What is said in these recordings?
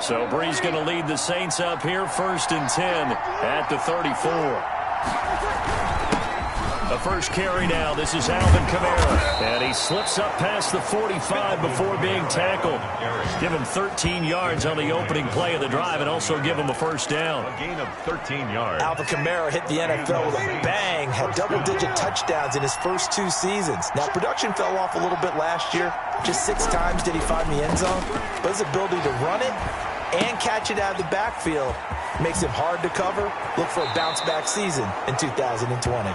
So Brees going to lead the Saints up here, 1st and 10 at the 34. The first carry now. This is Alvin Kamara. And he slips up past the 45 before being tackled. Give him 13 yards on the opening play of the drive and also give him a first down. A gain of 13 yards. Alvin Kamara hit the NFL with a bang. Had double-digit touchdowns in his first 2 seasons. Now, production fell off a little bit last year. Just 6 times did he find the end zone. But his ability to run it and catch it out of the backfield makes him hard to cover. Look for a bounce-back season in 2020.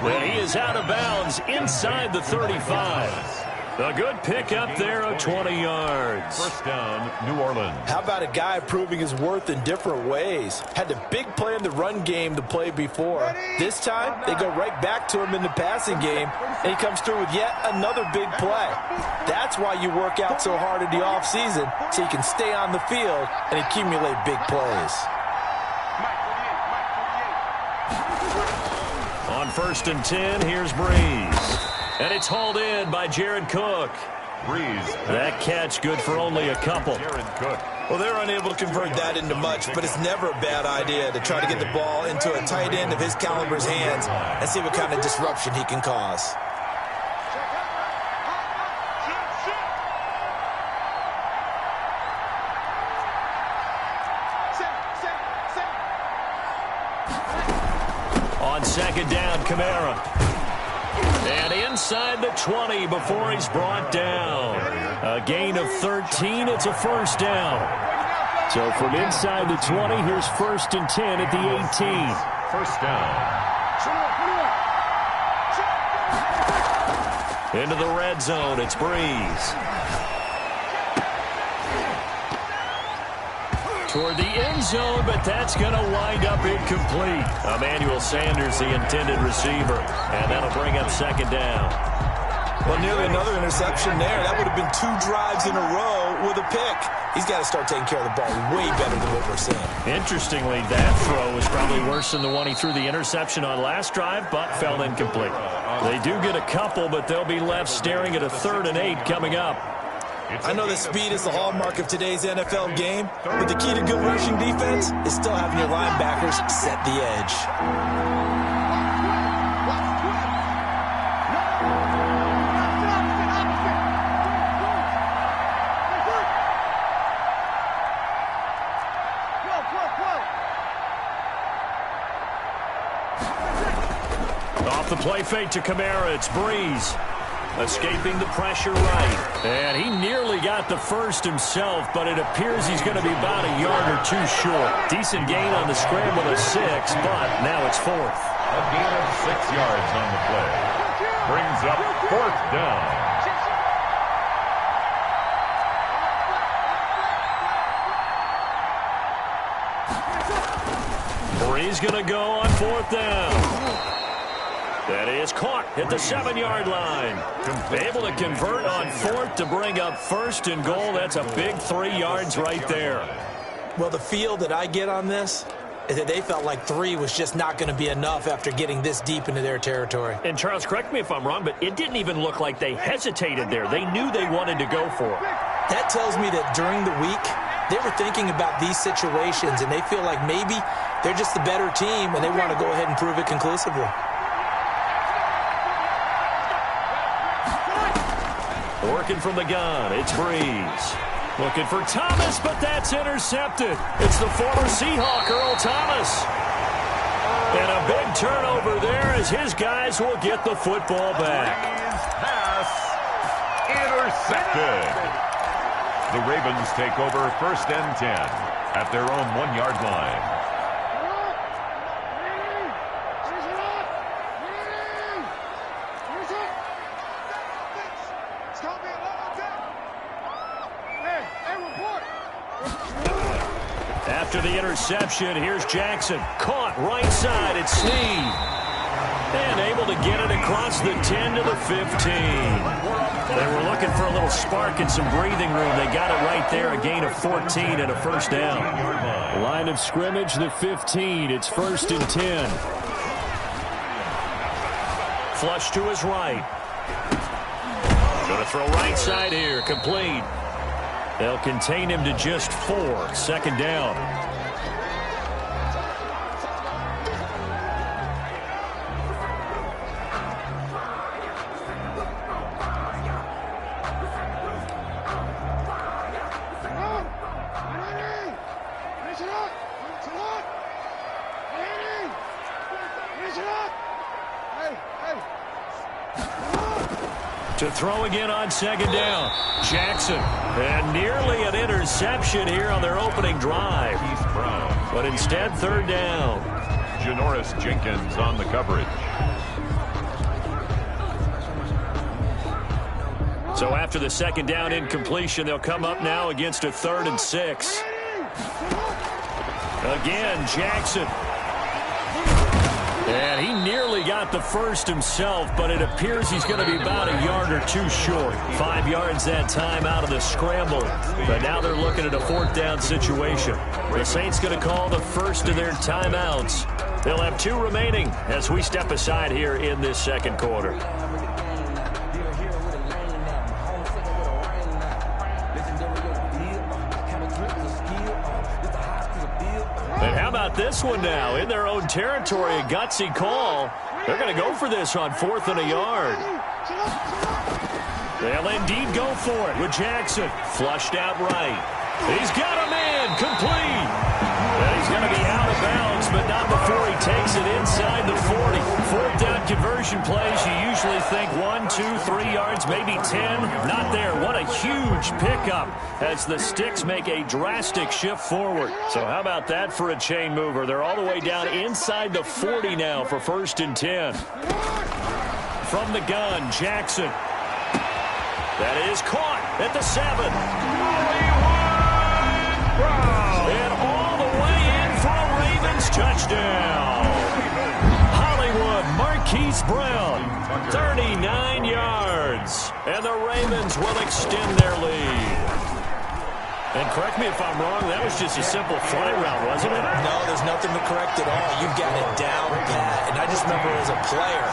Well, he is out of bounds inside the 35. A good pick up there of 20 yards. First down, New Orleans. How about a guy proving his worth in different ways? Had the big play in the run game the play before. This time, they go right back to him in the passing game, and he comes through with yet another big play. That's why you work out so hard in the offseason, so you can stay on the field and accumulate big plays. On 1st and 10, here's Brees. And it's hauled in by Jared Cook. Brees. That catch good for only a couple. Jared Cook. Well, they're unable to convert that into much, but it's never a bad idea to try to get the ball into a tight end of his caliber's hands and see what kind of disruption he can cause. On 2nd down, Kamara. And inside the 20 before he's brought down. A gain of 13. It's a first down. So from inside the 20, here's 1st and 10 at the 18. First down. Into the red zone. It's Brees. Toward the end zone, but that's going to wind up incomplete. Emmanuel Sanders, the intended receiver, and that'll bring up 2nd down. Well, nearly another interception there. That would have been 2 drives in a row with a pick. He's got to start taking care of the ball way better than what we're seeing. Interestingly, that throw was probably worse than the one he threw the interception on last drive, but fell incomplete. They do get a couple, but they'll be left staring at a 3rd and 8 coming up. I know that speed is the hallmark of today's NFL game, but the key to good rushing defense is still having your linebackers set the edge. Off the play fake to Kamara, it's Brees. Escaping the pressure right. And he nearly got the first himself, but it appears he's going to be about a yard or 2 short. Decent gain on the scramble of 6, but now it's 4th. A gain of 6 yards on the play. Brings up 4th down. Brees going to go on 4th down. That is caught at the 7-yard line. Able to convert on 4th to bring up 1st and goal. That's a big 3 yards right there. Well, the feel that I get on this is that they felt like 3 was just not going to be enough after getting this deep into their territory. And Charles, correct me if I'm wrong, but it didn't even look like they hesitated there. They knew they wanted to go for it. That tells me that during the week, they were thinking about these situations, and they feel like maybe they're just the better team, and they want to go ahead and prove it conclusively. Working from the gun, it's Brees. Looking for Thomas, but that's intercepted. It's the former Seahawk, Earl Thomas. And a big turnover there as his guys will get the football back. Pass intercepted. The Ravens take over 1st and 10 at their own 1-yard line. After the interception, here's Jackson. Caught right side at Snead. And able to get it across the 10 to the 15. They were looking for a little spark and some breathing room. They got it right there. A gain of 14 and a first down. Line of scrimmage, the 15. It's 1st and 10. Flush to his right. Going to throw right side here. Complete. They'll contain him to just 4. Second down. To throw again on second down. Jackson. And nearly an interception here on their opening drive. But instead, third down. Janoris Jenkins on the coverage. So after the second down incompletion, they'll come up now against a 3rd and 6. Again, Jackson. And he nearly got the first himself, but it appears he's going to be about a yard or 2 short. 5 yards that time out of the scramble. But now they're looking at a 4th down situation. The Saints going to call the first of their timeouts. They'll have 2 remaining as we step aside here in this second quarter. This one now in their own territory, a gutsy call. They're going to go for this on 4th and a yard. They'll indeed go for it with Jackson. Flushed out right. He's got a man complete. And he's going to be out of bounds, but not before he takes it inside the 40. 4th down conversion plays, you usually think 1, 2, 3 yards, maybe 10. Not there. What a huge pickup as the Sticks make a drastic shift forward. So how about that for a chain mover? They're all the way down inside the 40 now for 1st and 10. From the gun, Jackson. That is caught at the 7. And all the way in for a Ravens touchdown. Hollywood Marquise Brown, 39 yards. And the Ravens will extend their lead. And correct me if I'm wrong, that was just a simple fly route, wasn't it? No, there's nothing to correct at all. You've got it down pat. And I just remember as a player,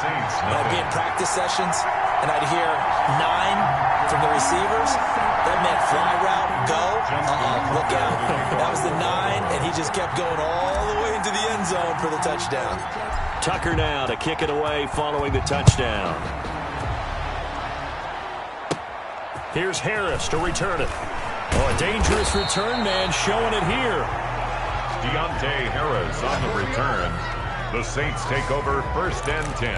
when I'd be in practice sessions, and I'd hear 9 from the receivers, that meant fly route, go, look out. That was the 9, and he just kept going all the way into the end zone for the touchdown. Tucker now to kick it away following the touchdown. Here's Harris to return it. Oh, a dangerous return man showing it here. Deontay Harris on the return. The Saints take over 1st and 10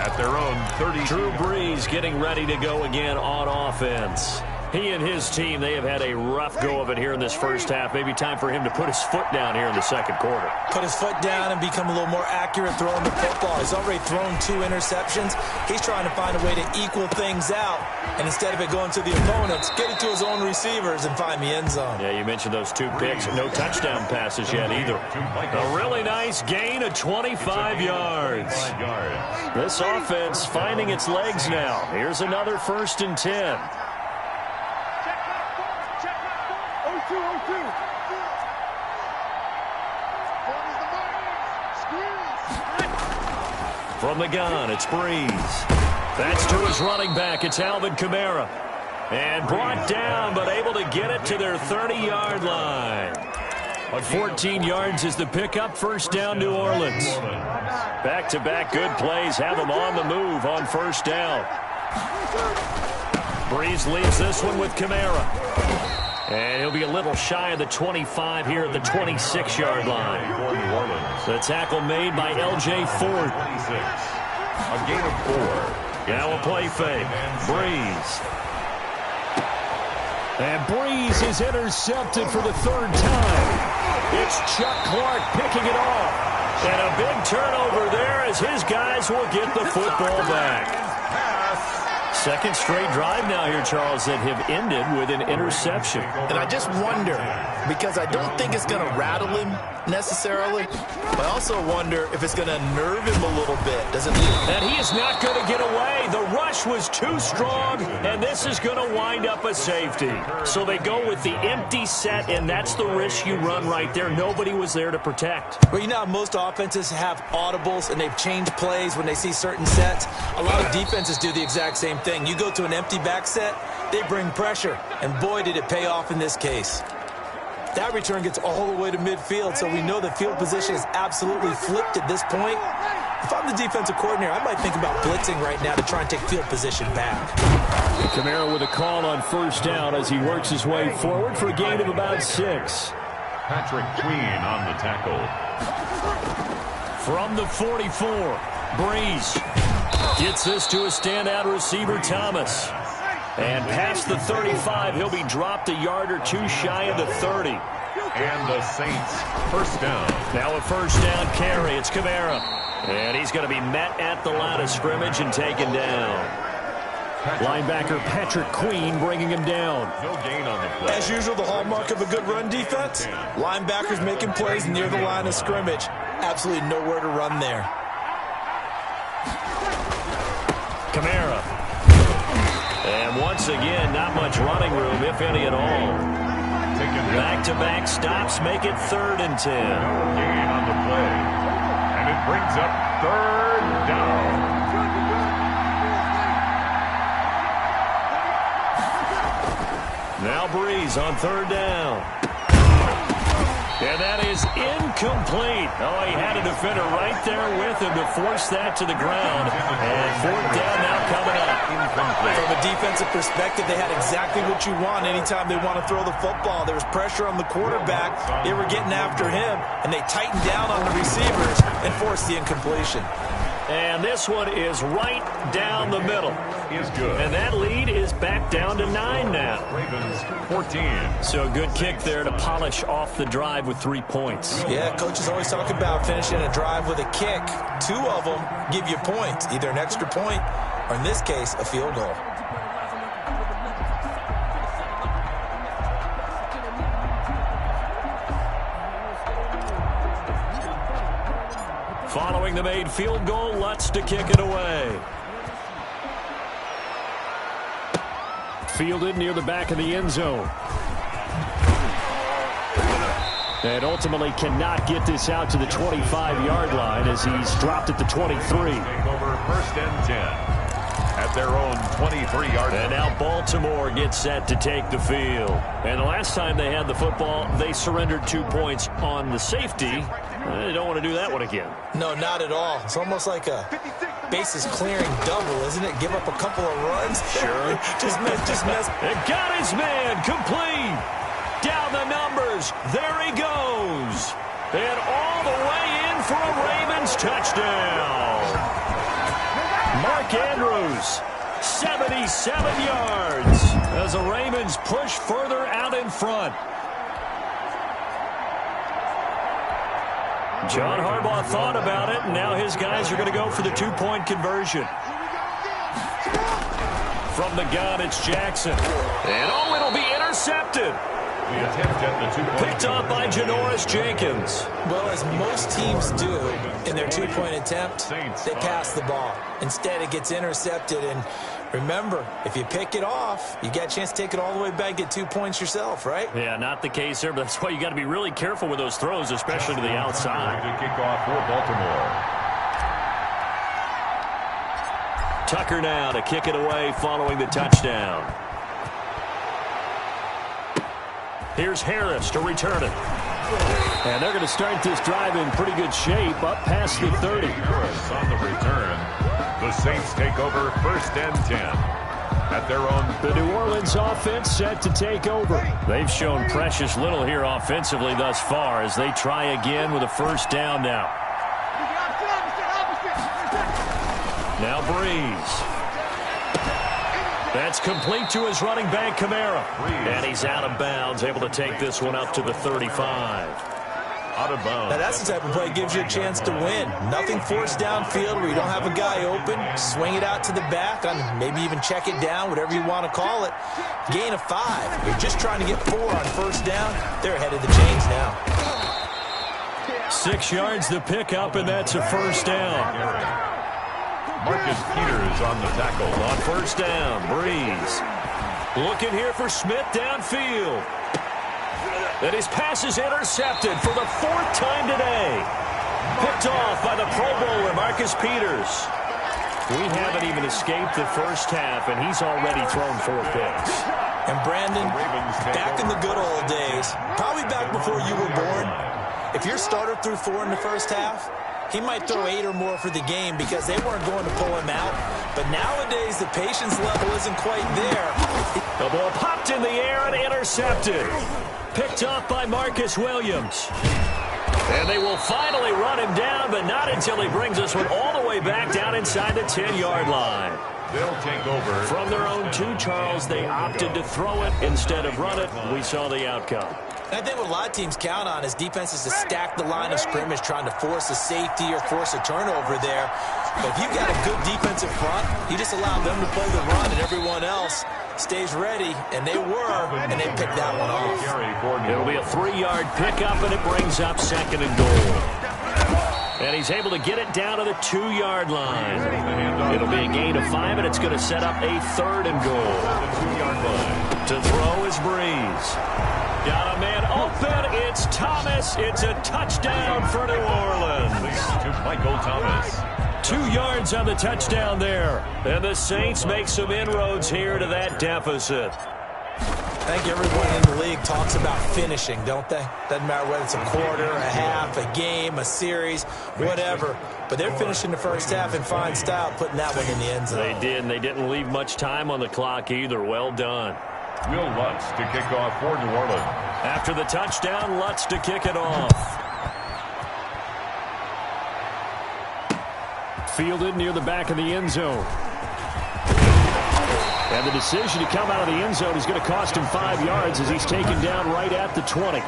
at their own 30. Drew Brees getting ready to go again on offense. He and his team, they have had a rough go of it here in this first half. Maybe time for him to put his foot down here in the second quarter. Put his foot down and become a little more accurate throwing the football. He's already thrown 2 interceptions. He's trying to find a way to equal things out. And instead of it going to the opponents, get it to his own receivers and find the end zone. Yeah, you mentioned those 2 picks. No touchdown passes yet either. A really nice gain of 25 yards. This offense finding its legs now. Here's another 1st and 10. From the gun, it's Brees. That's to his running back. It's Alvin Kamara. And brought down, but able to get it to their 30-yard line. 14 yards is the pickup. 1st down, New Orleans. Back-to-back good plays have them on the move on 1st down. Brees leaves this one with Kamara. And he'll be a little shy of the 25 here at the 26-yard line. The tackle made by LJ4. A gain of 4. Now a play fake. Brees. And Brees is intercepted for the 3rd time. It's Chuck Clark picking it off. And a big turnover there as his guys will get the football back. Second straight drive now here, Charles, that have ended with an interception. And I just wonder, because I don't think it's going to rattle him necessarily, but I also wonder if it's going to nerve him a little bit. Does it? And he is not going to get away. The rush was too strong, and this is going to wind up a safety. So they go with the empty set, and that's the risk you run right there. Nobody was there to protect. Well, you know how most offenses have audibles, and they've changed plays when they see certain sets. A lot of defenses do the exact same thing. You go to an empty back set, They bring pressure, and boy, did it pay off in this case. That return gets all the way to midfield, so we know the field position is absolutely flipped at this point. If I'm the defensive coordinator, I might think about blitzing right now to try and take field position back. Kamara with a call on first down as he works his way forward for a gain of about 6. Patrick Queen on the tackle. From the 44, Breeze gets this to a standout receiver, Thomas. And past the 35, he'll be dropped a yard or two shy of the 30. And the Saints, first down. Now a first down carry. It's Kamara. And he's going to be met at the line of scrimmage and taken down. Linebacker Patrick Queen bringing him down. No gain on the play. As usual, the hallmark of a good run defense, linebackers making plays near the line of scrimmage. Absolutely nowhere to run there. Kamara. And once again, not much running room, if any at all. Back-to-back stops make it 3rd and 10. No gain on the play. And it brings up 3rd down. Now Breeze on 3rd down. And that is incomplete. Oh, he had a defender right there with him to force that to the ground. And 4th down now coming up. Incomplete. From a defensive perspective, they had exactly what you want anytime they want to throw the football. There was pressure on the quarterback. They were getting after him, and they tightened down on the receivers and forced the incompletion. And this one is right down the middle. Is good. And that lead is back down to 9 now. Ravens 14. So a good kick there to polish off the drive with 3 points. Yeah, coaches always talk about finishing a drive with a kick. 2 of them give you points, either an extra point or, in this case, a field goal. Following the made field goal, Lutz to kick it away. Fielded near the back of the end zone. And ultimately cannot get this out to the 25-yard line as he's dropped at the 23. Take over 1st and 10 at their own 23-yard line. And now Baltimore gets set to take the field. And the last time they had the football, they surrendered 2 points on the safety. They don't want to do that one again. No, not at all. It's almost like a bases clearing double, isn't it? Give up a couple of runs. Sure. just miss. And got his man complete. Down the numbers. There he goes. And all the way in for a Ravens touchdown. Mark Andrews, 77 yards as the Ravens push further out in front. John Harbaugh thought about it, and now his guys are going to go for the 2-point conversion. From the gun, it's Jackson. And oh, it'll be intercepted. The attempt at the 2-point Picked up by Janoris Jenkins. Well, as most teams do in their 2-point attempt, they pass the ball. Instead, it gets intercepted. And remember, if you pick it off, you got a chance to take it all the way back, get 2 points yourself, right? Yeah, not the case here, but that's why you got to be really careful with those throws, especially to the outside. to kick off for Baltimore. Tucker now to kick it away following the touchdown. Here's Harris to return it. And they're going to start this drive in pretty good shape, up past the 30. Harris on the return. The Saints take over 1st and 10 at their own. The New Orleans offense set to take over. They've shown precious little here offensively thus far as they try again with a first down now. Now Breeze. That's complete to his running back, Kamara. And he's out of bounds, able to take this one up to the 35. Out of bounds. Now, that's the type of play that gives you a chance to win. Nothing forced downfield where you don't have a guy open. Swing it out to the back, maybe even check it down, whatever you want to call it. Gain of 5. You're just trying to get 4 on first down. They're ahead of the chains now. 6 yards the pickup, and that's a first down. Marcus Peters on the tackle. On first down, Breeze. Looking here for Smith downfield. And his pass is intercepted for the 4th time today. Picked off by the Pro Bowler, Marcus Peters. We haven't even escaped the first half, and he's already thrown 4 picks. And Brandon, back in the good old days, probably back before you were born, if your starter threw 4 in the first half, he might throw 8 or more for the game because they weren't going to pull him out. But nowadays, the patience level isn't quite there. The ball popped in the air and intercepted. Picked off by Marcus Williams. And they will finally run him down, but not until he brings us one all the way back down inside the 10-yard line. They'll take over. From their own 2, Charles, they opted to throw it instead of run it. We saw the outcome. I think what a lot of teams count on is defenses to stack the line of scrimmage, trying to force a safety or force a turnover there. But if you've got a good defensive front, you just allow them to play the run, and everyone else stays ready, and they were, and they picked that one off. It'll be a 3-yard pickup, and it brings up 2nd and goal. And he's able to get it down to the 2-yard line. It'll be a gain of 5, and it's going to set up a 3rd and goal. To throw is Breeze. Got a man open. It's Thomas. It's a touchdown for New Orleans. To Michael Thomas. 2 yards on the touchdown there. And the Saints make some inroads here to that deficit. I think everyone in the league talks about finishing, don't they? Doesn't matter whether it's a quarter, a half, a game, a series, whatever. But they're finishing the first half in fine style, putting that one in the end zone. They did, and they didn't leave much time on the clock either. Well done. Will Lutz to kick off for New Orleans. After the touchdown, Lutz to kick it off. Fielded near the back of the end zone. And the decision to come out of the end zone is going to cost him 5 yards as he's taken down right at the 20.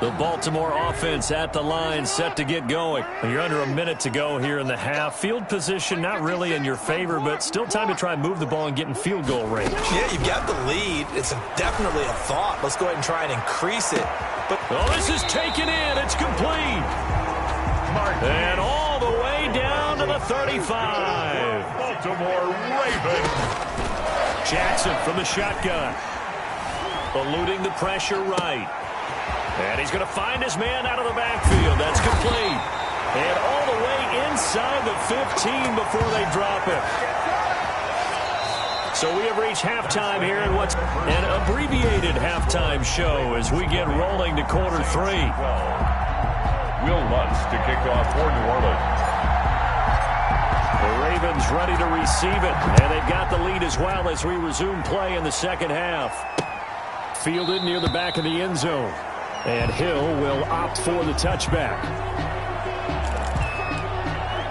The Baltimore offense at the line, set to get going. You're under a minute to go here in the half. Field position not really in your favor, but still time to try and move the ball and get in field goal range. Yeah, you've got the lead. It's definitely a thought. Let's go ahead and try and increase it. But this is taken in. It's complete. And all the way down to the 35. Baltimore Ravens. Jackson from the shotgun. Eluding the pressure right. And he's going to find his man out of the backfield. That's complete. And all the way inside the 15 before they drop it. So we have reached halftime here in what's an abbreviated halftime show as we get rolling to quarter 3. Will Lutz to kick off for New Orleans. The Ravens ready to receive it. And they've got the lead as well as we resume play in the second half. Fielded near the back of the end zone. And Hill will opt for the touchback.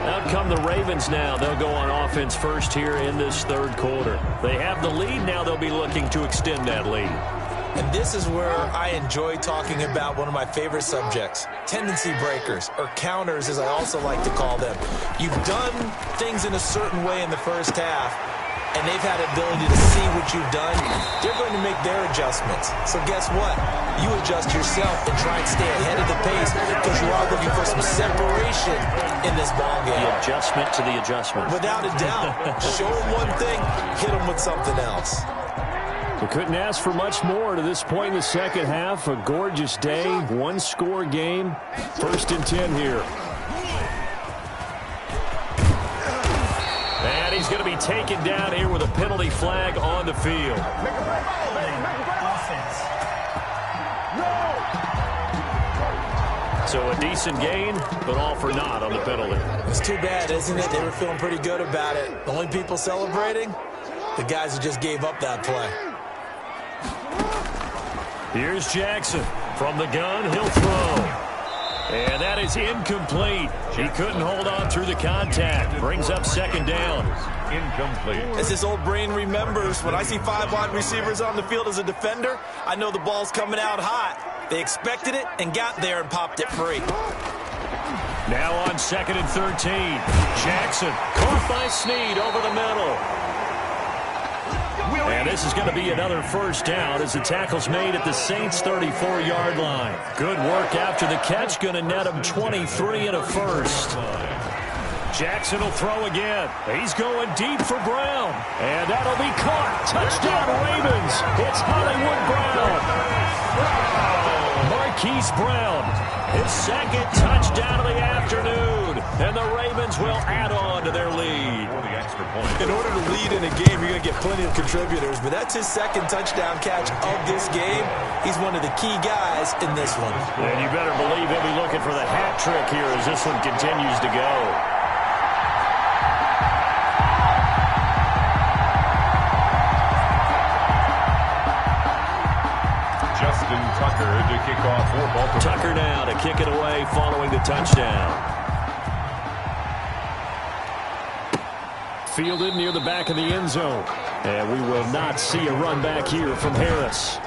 Out come the Ravens now. They'll go on offense first here in this 3rd quarter. They have the lead. Now they'll be looking to extend that lead. And this is where I enjoy talking about one of my favorite subjects, tendency breakers, or counters as I also like to call them. You've done things in a certain way in the first half, and they've had the ability to see what you've done. They're going to make their adjustments. So guess what? You adjust yourself and try and stay ahead of the pace because you are looking for some separation in this ballgame. The adjustment to the adjustment. Without a doubt. Show them one thing, hit them with something else. We couldn't ask for much more to this point in the second half. A gorgeous day, 1-score game. 1st and 10 here. And he's going to be taken down here with a penalty flag on the field. So a decent gain, but all for naught on the penalty. It's too bad, isn't it? They were feeling pretty good about it. The only people celebrating, the guys who just gave up that play. Here's Jackson. From the gun, he'll throw. And that is incomplete. He couldn't hold on through the contact. Brings up 2nd down. Incomplete. As this old brain remembers, when I see 5 wide receivers on the field as a defender, I know the ball's coming out hot. They expected it and got there and popped it free. Now on 2nd and 13. Jackson caught by Snead over the middle. And And this is going to be another first down as the tackle's made at the Saints' 34-yard line. Good work after the catch, going to net him 23 and a first. Jackson will throw again. He's going deep for Brown. And that'll be caught. Touchdown, Ravens. It's Hollywood Brown. Marquise Brown, his second touchdown of the afternoon. And the Ravens will add on to their lead. In order to lead in a game, you're going to get plenty of contributors. But that's his second touchdown catch of this game. He's one of the key guys in this one. And you better believe he'll be looking for the hat trick here as this one continues to go. Tucker to kick off for Baltimore. Tucker now to kick it away following the touchdown. Fielded near the back of the end zone. And we will not see a run back here from Harris.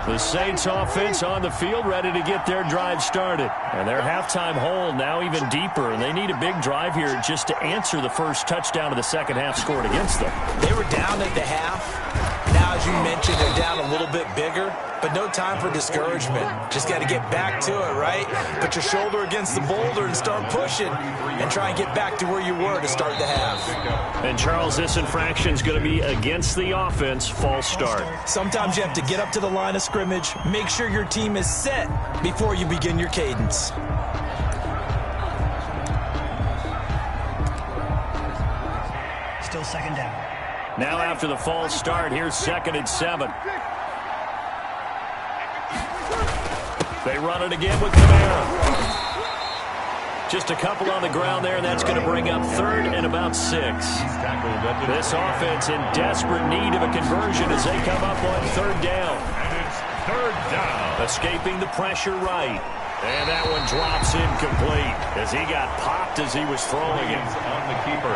The Saints offense on the field, ready to get their drive started. And their halftime hole now even deeper, and they need a big drive here just to answer the first touchdown of the second half scored against them. They were down at the half. Now, as you mentioned, they're down a little bit bigger, but no time for discouragement. Just got to get back to it, right? Put your shoulder against the boulder and start pushing and try and get back to where you were to start the half. And, Charles, this infraction is going to be against the offense, false start. Sometimes you have to get up to the line of scrimmage, make sure your team is set before you begin your cadence. Still second down. Now after the false start, here's 2nd and 7. They run it again with Kamara. Just a couple on the ground there, and that's going to bring up 3rd and about 6. This offense in desperate need of a conversion as they come up on 3rd down. And it's 3rd down. Escaping the pressure right. And that one drops incomplete as he got popped as he was throwing it. On the keeper.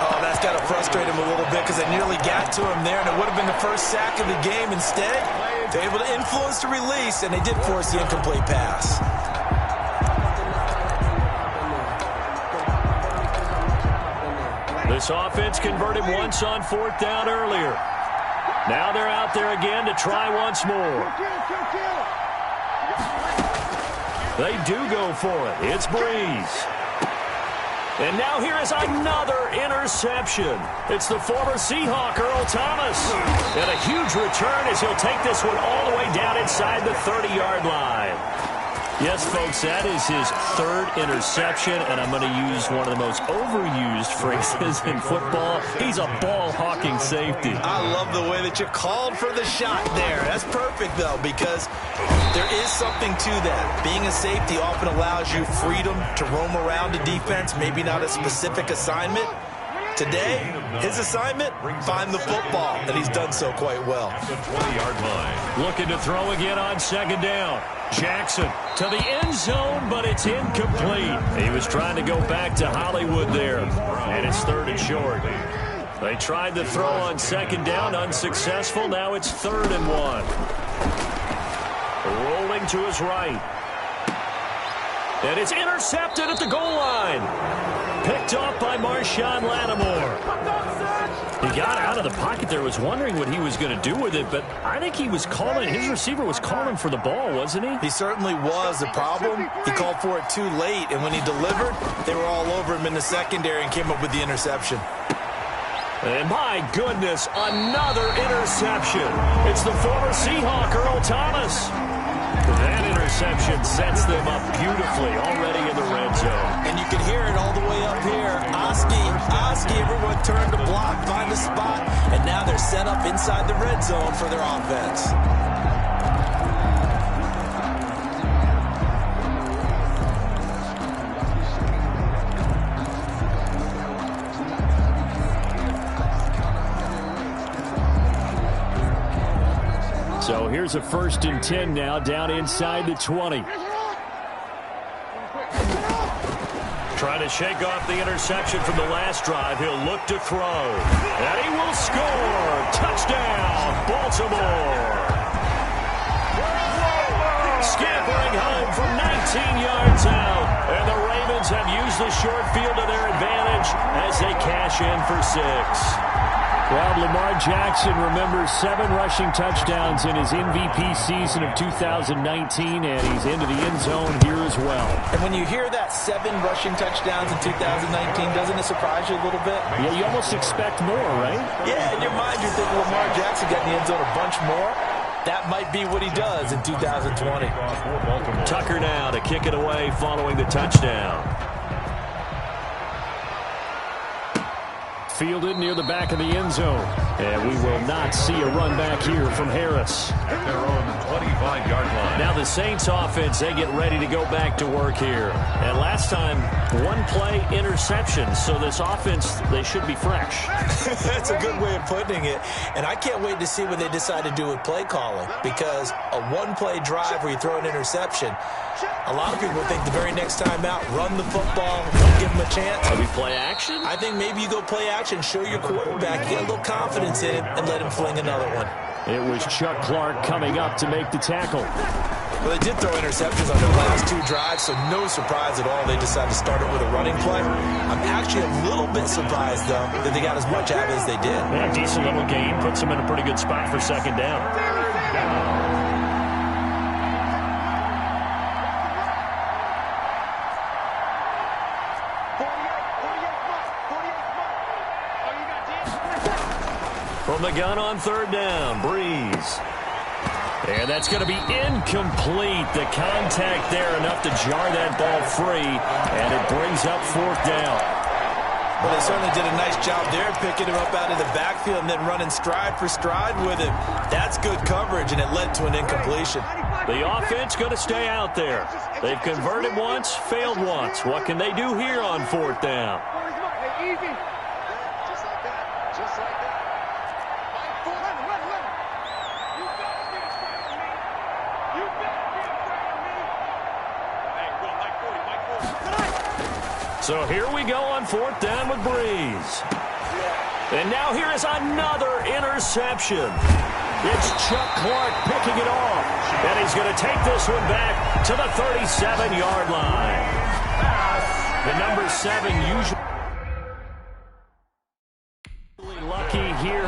Oh, that's got to frustrate him a little bit because they nearly got to him there, and it would have been the first sack of the game. Instead, they're able to influence the release, and they did force the incomplete pass. This offense converted once on 4th down earlier. Now they're out there again to try once more. They do go for it. It's Breeze. And now here is another interception. It's the former Seahawk, Earl Thomas. And a huge return as he'll take this one all the way down inside the 30-yard line. Yes, folks, that is his 3rd interception, and I'm going to use one of the most overused phrases in football. He's a ball-hawking safety. I love the way that you called for the shot there. That's perfect, though, because there is something to that. Being a safety often allows you freedom to roam around the defense, maybe not a specific assignment. Today, his assignment, find the football, and he's done so quite well. The 20-yard line. Looking to throw again on 2nd down. Jackson to the end zone, but it's incomplete. He was trying to go back to Hollywood there, and it's 3rd and short. They tried to throw on 2nd down, unsuccessful. Now it's 3rd and 1. Rolling to his right. And it's intercepted at the goal line. Picked off by Marshawn Lattimore. He got out of the pocket there, was wondering what he was going to do with it, but I think he was calling, his receiver was calling for the ball, wasn't he? He certainly was. The problem, he called for it too late, and when he delivered, they were all over him in the secondary and came up with the interception. And my goodness, another interception. It's the former Seahawk, Earl Thomas. That interception sets them up beautifully already in the red zone. And you can hear it all the way up here. Oski, everyone turned to block, find a spot, and now they're set up inside the red zone for their offense. So here's a 1st and 10 now, down inside the 20. Trying to shake off the interception from the last drive. He'll look to throw. And he will score. Touchdown, Baltimore. yards out. And the Ravens have used the short field to their advantage as they cash in for 6. Well, Lamar Jackson remembers 7 rushing touchdowns in his MVP season of 2019, and he's into the end zone here as well. And when you hear that 7 rushing touchdowns in 2019, doesn't it surprise you a little bit? Yeah, you almost expect more, right? Yeah, in your mind you're thinking Lamar Jackson got in the end zone a bunch more. That might be what he does in 2020. Tucker now to kick it away following the touchdown. Fielded near the back of the end zone. And we will not see a run back here from Harris. At their own 25-yard line. Now the Saints offense, they get ready to go back to work here. And last time, 1 play interception. So this offense, they should be fresh. That's a good way of putting it. And I can't wait to see what they decide to do with play calling. Because a 1-play drive where you throw an interception, a lot of people think the very next time out, run the football, don't give them a chance. Maybe play action? I think maybe you go play action, show your quarterback, get a little confidence in it, and let him fling another one. It was Chuck Clark coming up to make the tackle. Well, they did throw interceptions on their last 2 drives, so no surprise at all they decided to start it with a running play. I'm actually a little bit surprised, though, that they got as much out of it as they did. Yeah, decent little game. Puts them in a pretty good spot for 2nd down. From the gun on 3rd down, Breeze. And that's going to be incomplete. The contact there enough to jar that ball free, and it brings up 4th down. Well, they certainly did a nice job there, picking him up out of the backfield and then running stride for stride with him. That's good coverage, and it led to an incompletion. The offense going to stay out there. They've converted once, failed once. What can they do here on 4th down? So here we go on 4th down with Breeze. And now here is another interception. It's Chuck Clark picking it off. And he's going to take this one back to the 37-yard line. The number 7 usually lucky here.